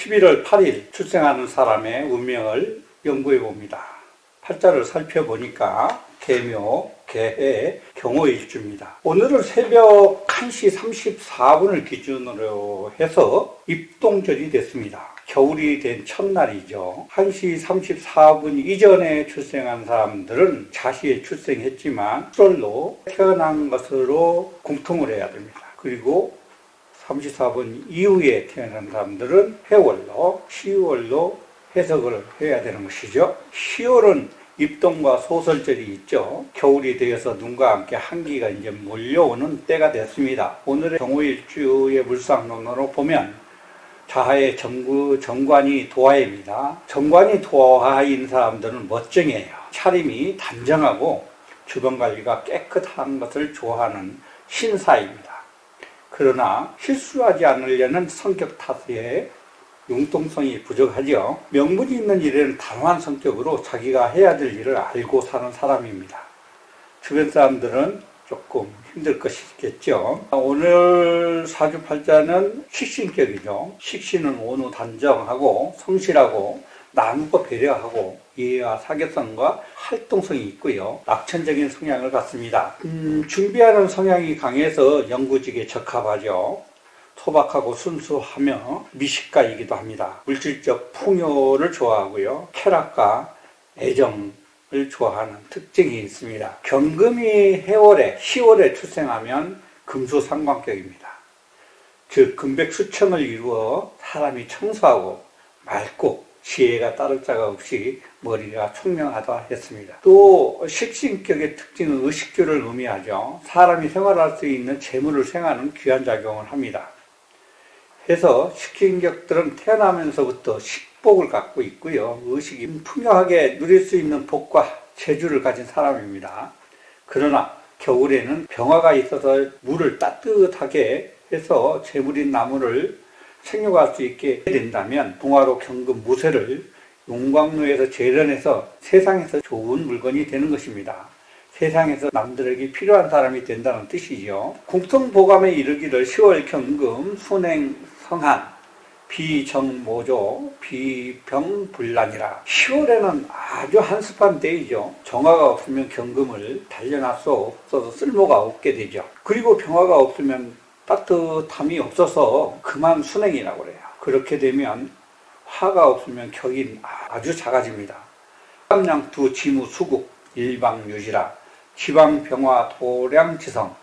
11월 8일 출생하는 사람의 운명을 연구해 봅니다. 팔자를 살펴보니까 개묘, 개해, 경호일주입니다. 오늘은 새벽 1시 34분을 기준으로 해서 입동절이 됐습니다. 겨울이 된 첫날이죠. 1시 34분 이전에 출생한 사람들은 자시에 출생했지만 출월로 태어난 것으로 공통을 해야 됩니다. 그리고 34분 이후에 태어난 사람들은 해월로, 시월로 해석을 해야 되는 것이죠. 시월은 입동과 소설절이 있죠. 겨울이 되어서 눈과 함께 한기가 이제 몰려오는 때가 됐습니다. 오늘의 경호일주의 물상론으로 보면 자하의 정관이 도화입니다. 정관이 도화인 사람들은 멋쟁이에요. 차림이 단정하고 주변 관리가 깨끗한 것을 좋아하는 신사입니다. 그러나 실수하지 않으려는 성격 탓에 융통성이 부족하죠. 명분이 있는 일에는 단호한 성격으로 자기가 해야 될 일을 알고 사는 사람입니다. 주변 사람들은 조금 힘들 것이겠죠. 오늘 사주팔자는 식신격이죠. 식신은 온후 단정하고 성실하고 나누고 배려하고 이해와 사교성과 활동성이 있고요. 낙천적인 성향을 갖습니다. 준비하는 성향이 강해서 연구직에 적합하죠. 소박하고 순수하며 미식가이기도 합니다. 물질적 풍요를 좋아하고요. 쾌락과 애정을 좋아하는 특징이 있습니다. 경금이 해월에 10월에 출생하면 금수상관격입니다. 즉 금백수청을 이루어 사람이 청소하고 맑고 지혜가 따를 자가 없이 머리가 총명하다 했습니다. 또 식신격의 특징은 의식주를 의미하죠. 사람이 생활할 수 있는 재물을 생하는 귀한 작용을 합니다. 해서 식신격들은 태어나면서부터 식복을 갖고 있고요. 의식이 풍요하게 누릴 수 있는 복과 재주를 가진 사람입니다. 그러나 겨울에는 병화가 있어서 물을 따뜻하게 해서 재물인 나무를 생육할 수 있게 된다면 동화로 경금 무쇠를 용광로에서 재련해서 세상에서 좋은 물건이 되는 것입니다. 세상에서 남들에게 필요한 사람이 된다는 뜻이죠. 공통보감에 이르기를 10월 경금, 순행, 성한, 비정모조, 비병불란이라. 10월에는 아주 한습한 때이죠. 정화가 없으면 경금을 단련할 수 없어서 쓸모가 없게 되죠. 그리고 병화가 없으면 따뜻함이 없어서 그만 순행이라고 그래요. 그렇게 되면 화가 없으면 격이 아주 작아집니다. 삼양투 지무 수국 일방유지라. 지방병화 도량지성.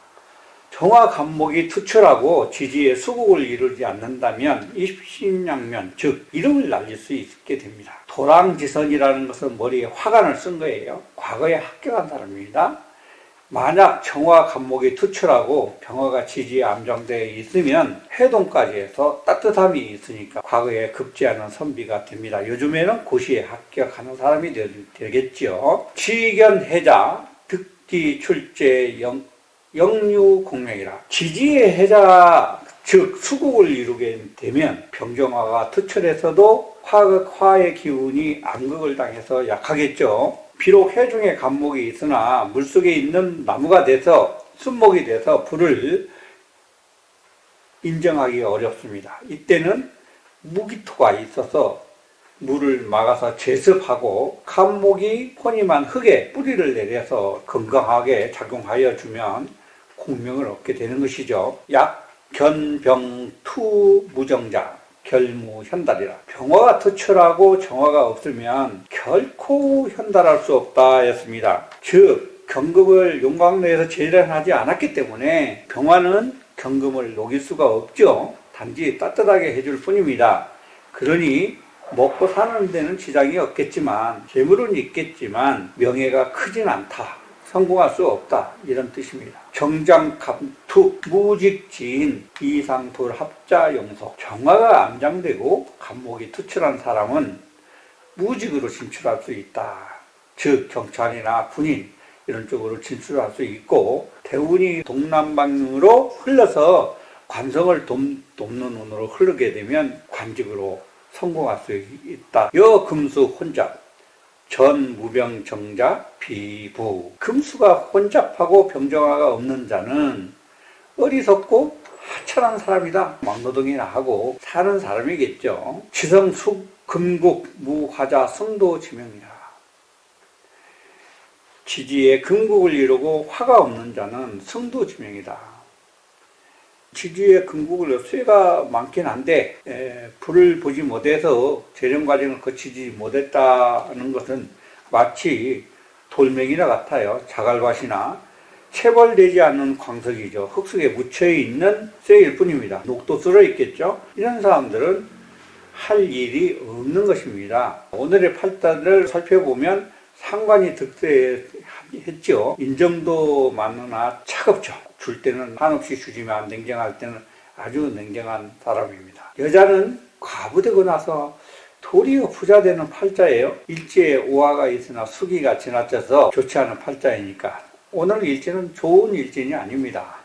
정화 간목이 투철하고 지지의 수국을 이루지 않는다면 입신양면, 즉 이름을 날릴 수 있게 됩니다. 도랑지선이라는 것은 머리에 화관을 쓴 거예요. 과거에 합격한 사람입니다. 만약 정화 간목이 투철하고 병화가 지지에 안정되어 있으면 해동까지 해서 따뜻함이 있으니까 과거에 급제하는 선비가 됩니다. 요즘에는 고시에 합격하는 사람이 되겠죠. 지견해자, 득기 출제 영유공명이라. 지지의 해자, 즉 수국을 이루게 되면 병정화가 투철해서도 화의 기운이 암극을 당해서 약하겠죠. 비록 해중에 간목이 있으나 물속에 있는 나무가 돼서 순목이 돼서 불을 인정하기 어렵습니다. 이때는 무기토가 있어서 물을 막아서 제습하고 간목이 혼임한 흙에 뿌리를 내려서 건강하게 작용하여 주면 공명을 얻게 되는 것이죠. 약, 견, 병, 투, 무정자, 결무, 현달이라. 병화가 투철하고 정화가 없으면 결코 현달할 수 없다 했습니다. 즉 경금을 용광로에서 재련하지 않았기 때문에 병화는 경금을 녹일 수가 없죠. 단지 따뜻하게 해줄 뿐입니다. 그러니 먹고 사는 데는 지장이 없겠지만 재물은 있겠지만 명예가 크진 않다. 성공할 수 없다. 이런 뜻입니다. 정장감투 무직지인 이상돌 합자용소. 정화가 암장되고 간목이 투철한 사람은 무직으로 진출할 수 있다. 즉 경찰이나 군인 이런 쪽으로 진출할 수 있고 대운이 동남방으로 흘러서 관성을 돕는 운으로 흐르게 되면 관직으로 성공할 수 있다. 여금수 혼잡. 전무병정자 비부. 금수가 혼잡하고 병정화가 없는 자는 어리석고 하찮은 사람이다. 막노동이나 하고 사는 사람이겠죠. 지성숙, 금국, 무화자, 성도지명이라. 지지에 금국을 이루고 화가 없는 자는 성도지명이다. 지지에 금국을 쇠가 많긴 한데 불을 보지 못해서 재련 과정을 거치지 못했다는 것은 마치 돌멩이나 같아요. 자갈밭이나 체벌되지 않는 광석이죠. 흙속에 묻혀있는 쇠일 뿐입니다. 녹도 쓸어 있겠죠. 이런 사람들은 할 일이 없는 것입니다. 오늘의 팔자를 살펴보면 상관이 득세했죠. 인정도 많으나 차갑죠. 줄 때는 한없이 주지만 냉정할 때는 아주 냉정한 사람입니다. 여자는 과부되고 나서 도리어 부자 되는 팔자예요. 일지에 오화가 있으나 수기가 지나쳐서 좋지 않은 팔자이니까 오늘 일지는 좋은 일지는 아닙니다.